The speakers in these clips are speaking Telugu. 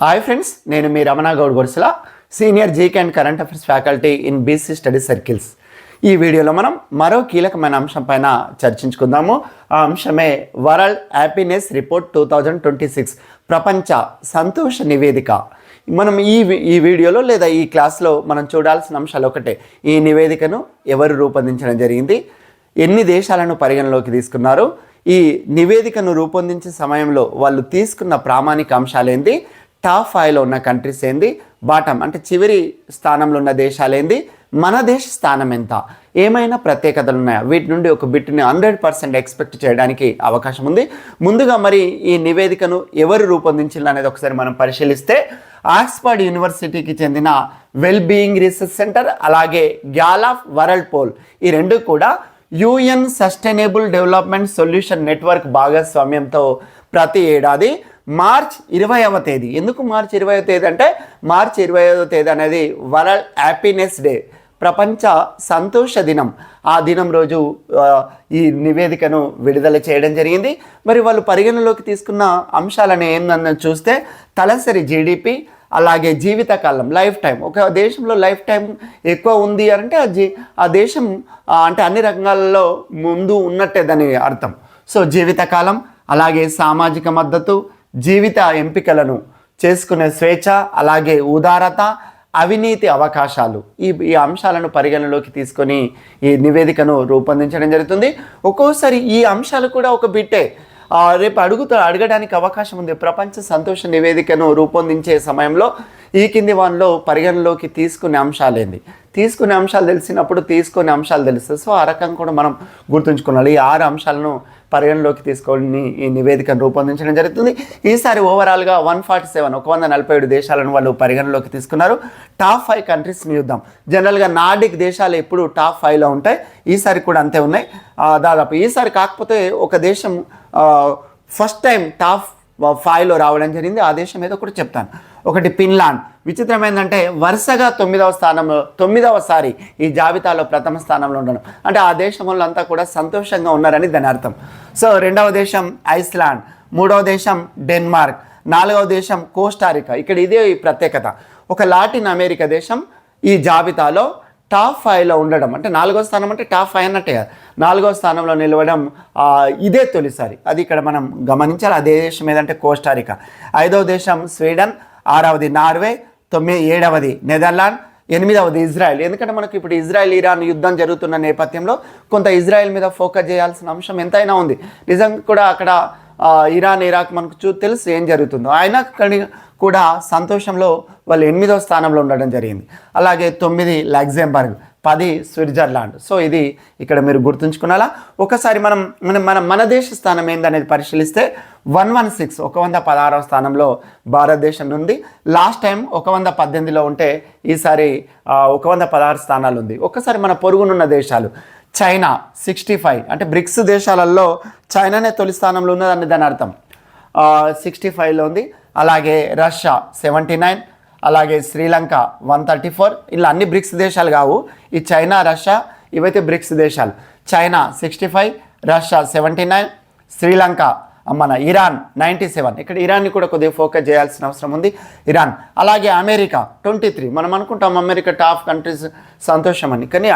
హాయ్ ఫ్రెండ్స్, నేను మీ Ramana Goud Gorsula, senior GK and current affairs faculty in BC studies circles. ఈ వీడియోలో మనం మరో కీలకమైన అంశం పైన చర్చించుకుందాము. ఆ అంశమే వరల్డ్ హ్యాపీనెస్ రిపోర్ట్ 2026 ప్రపంచ సంతోష నివేదిక. మనం ఈ వీడియోలో లేదా ఈ క్లాస్లో మనం చూడాల్సిన అంశాలు ఒకటే. ఈ నివేదికను ఎవరు రూపొందించడం జరిగింది, ఎన్ని దేశాలను పరిగణలోకి తీసుకున్నారు, ఈ నివేదికను రూపొందించే సమయంలో వాళ్ళు తీసుకున్న ప్రామాణిక అంశాలేంది, టాప్ 5లో ఉన్న కంట్రీస్ ఏంది, బాటమ్ అంటే చివరి స్థానంలో ఉన్న దేశాలేంది, మన దేశ స్థానం ఎంత, ఏమైనా ప్రత్యేకతలు ఉన్నాయా, వీటి నుండి ఒక బిట్ని 100% ఎక్స్పెక్ట్ చేయడానికి అవకాశం ఉంది. ముందుగా మరి ఈ నివేదికను ఎవరు రూపొందించారు అనేది ఒకసారి మనం పరిశీలిస్తే, ఆక్స్ఫర్డ్ యూనివర్సిటీకి చెందిన వెల్ బీయింగ్ రీసెర్చ్ సెంటర్ అలాగే గ్యాలప్ వరల్డ్ పోల్, ఈ రెండు కూడా UN sustainable development solution network భాగస్వామ్యంతో ప్రతి ఏడాది మార్చ్ 20వ తేదీ, ఎందుకు మార్చ్ 20వ తేదీ అంటే మార్చ్ 20వ తేదీ అనేది వరల్డ్ హ్యాపీనెస్ డే, ప్రపంచ సంతోష దినం. ఆ దినం రోజు ఈ నివేదికను విడుదల చేయడం జరిగింది. మరి వాళ్ళు పరిగణలోకి తీసుకున్న అంశాలను ఏందన్న చూస్తే, తలసరి జీడిపి అలాగే జీవితకాలం లైఫ్ టైం, ఒక దేశంలో లైఫ్ టైం ఎక్కువ ఉంది అంటే ఆ దేశం అంటే అన్ని రంగాలలో ముందు ఉన్నట్టే దాని అర్థం. సో జీవితకాలం అలాగే సామాజిక మద్దతు, జీవిత ఎంపికలను చేసుకునే స్వేచ్ఛ అలాగే ఉదారత, అవినీతి అవకాశాలు, ఈ అంశాలను పరిగణలోకి తీసుకొని ఈ నివేదికను రూపొందించడం జరుగుతుంది. ఒక్కోసారి ఈ అంశాలు కూడా ఒక బిట్టే రేపు అడగడానికి అవకాశం ఉంది. ప్రపంచ సంతోష నివేదికను రూపొందించే సమయంలో ఈ కింది వాన్లో పరిగణలోకి తీసుకునే అంశాలేంది, తీసుకునే అంశాలు తెలిసినప్పుడు తీసుకునే అంశాలు తెలుస్తుంది. సో ఆ రకం కూడా మనం గుర్తుంచుకోవాలి. ఈ 6 అంశాలను పరిగణలోకి తీసుకొని ఈ నివేదికను రూపొందించడం జరుగుతుంది. ఈసారి ఓవరాల్గా 147 దేశాలను వాళ్ళు పరిగణలోకి తీసుకున్నారు. టాప్ 5 కంట్రీస్ని చూద్దాం. జనరల్గా నార్డిక్ దేశాలు ఎప్పుడు టాప్ 5లో ఉంటాయి, ఈసారి కూడా అంతే ఉన్నాయి దాదాపు. ఈసారి కాకపోతే ఒక దేశం ఫస్ట్ టైం టాప్ 5లో రావడం జరిగింది. ఆ దేశం ఏదో కూడా చెప్తాను. ఒకటి ఫిన్లాండ్. విచిత్రం ఏంటంటే వరుసగా 9వసారి ఈ జాబితాలో ప్రథమ స్థానంలో ఉండడం అంటే ఆ దేశం వాళ్ళంతా కూడా సంతోషంగా ఉన్నారని దాని అర్థం. సో 2వ దేశం ఐస్లాండ్, 3వ దేశం డెన్మార్క్, 4వ దేశం కోస్టారికా. ఇక్కడ ఇదే ఈ ప్రత్యేకత. ఒక లాటిన్ అమెరికా దేశం ఈ జాబితాలో టాప్ 5లో ఉండడం అంటే 4వ స్థానం అంటే టాప్ 5 అన్నట్టే కదా, 4వ స్థానంలో నిలవడం ఇదే తొలిసారి. అది ఇక్కడ మనం గమనించాలి. అదే దేశం ఏదంటే కోస్టారికా. 5వ దేశం స్వీడన్, 6వది నార్వే, 7వది నెదర్లాండ్, 8వది ఇజ్రాయెల్. ఎందుకంటే మనకు ఇప్పుడు ఇజ్రాయెల్ ఇరాన్ యుద్ధం జరుగుతున్న నేపథ్యంలో కొంత ఇజ్రాయెల్ మీద ఫోకస్ చేయాల్సిన అంశం ఎంతైనా ఉంది. నిజంగా కూడా అక్కడ ఇరాన్ ఇరాక్ మనకు తెలుసు ఏం జరుగుతుందో. అయినా కూడా సంతోషంలో వాళ్ళు 8వ స్థానంలో ఉండడం జరిగింది. అలాగే 9 లగ్జెంబర్గ్, 10 స్విట్జర్లాండ్. సో ఇది ఇక్కడ మీరు గుర్తుంచుకున్నాలా. ఒకసారి మన దేశ స్థానం ఏందనేది పరిశీలిస్తే 116 116వ స్థానంలో భారతదేశం ఉంది. లాస్ట్ టైం 118లో ఉంటే ఈసారి 116 స్థానాలు ఉంది. ఒక్కసారి మన పొరుగునున్న దేశాలు, చైనా 65 అంటే బ్రిక్స్ దేశాలలో చైనానే తొలి స్థానంలో ఉన్నదని దాని అర్థం. 65లో ఉంది. అలాగే రష్యా 79, అలాగే శ్రీలంక 134. ఇలా అన్ని బ్రిక్స్ దేశాలు కావు, ఈ చైనా రష్యా ఇవైతే బ్రిక్స్ దేశాలు. చైనా 65, రష్యా 79, శ్రీలంక మన ఇరాన్ 97. ఇక్కడ ఇరాన్ని కూడా కొద్దిగా ఫోకస్ చేయాల్సిన అవసరం ఉంది, ఇరాన్. అలాగే అమెరికా 23. మనం అనుకుంటాం అమెరికా టాప్ కంట్రీస్ సంతోషం అని, కానీ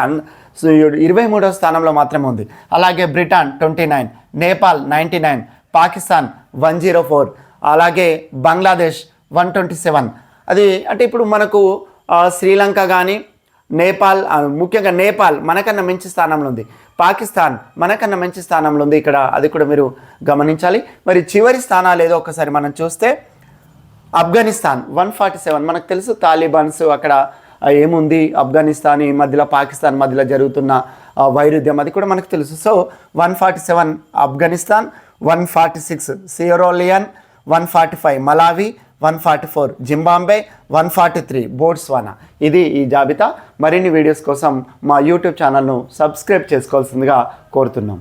23వ స్థానంలో మాత్రమే ఉంది. అలాగే బ్రిటన్ 29, నేపాల్ 99, పాకిస్తాన్ 104, అలాగే బంగ్లాదేశ్ 127. అది అంటే ఇప్పుడు మనకు శ్రీలంక కానీ నేపాల్, ముఖ్యంగా నేపాల్ మనకన్నా మంచి స్థానంలో ఉంది, పాకిస్తాన్ మనకన్నా మంచి స్థానంలో ఉంది ఇక్కడ, అది కూడా మీరు గమనించాలి. మరి చివరి స్థానాలు ఏదో ఒకసారి మనం చూస్తే, ఆఫ్ఘనిస్తాన్ 147. మనకు తెలుసు తాలిబాన్స్ అక్కడ ఏముంది, ఆఫ్ఘనిస్తాన్ ఈ మధ్యలో పాకిస్తాన్ మధ్యలో జరుగుతున్న వైరుధ్యం అది కూడా మనకు తెలుసు. So 147 Afghanistan, 146 సియరోలియన్, 145 Malawi, 144 Zimbabwe, 143 Botswana. ఇది ఈ జాబితా. మరిన్ని వీడియోస్ కోసం మా యూట్యూబ్ ఛానల్ను సబ్స్క్రైబ్ చేసుకోవాల్సిందిగా కోరుతున్నాం.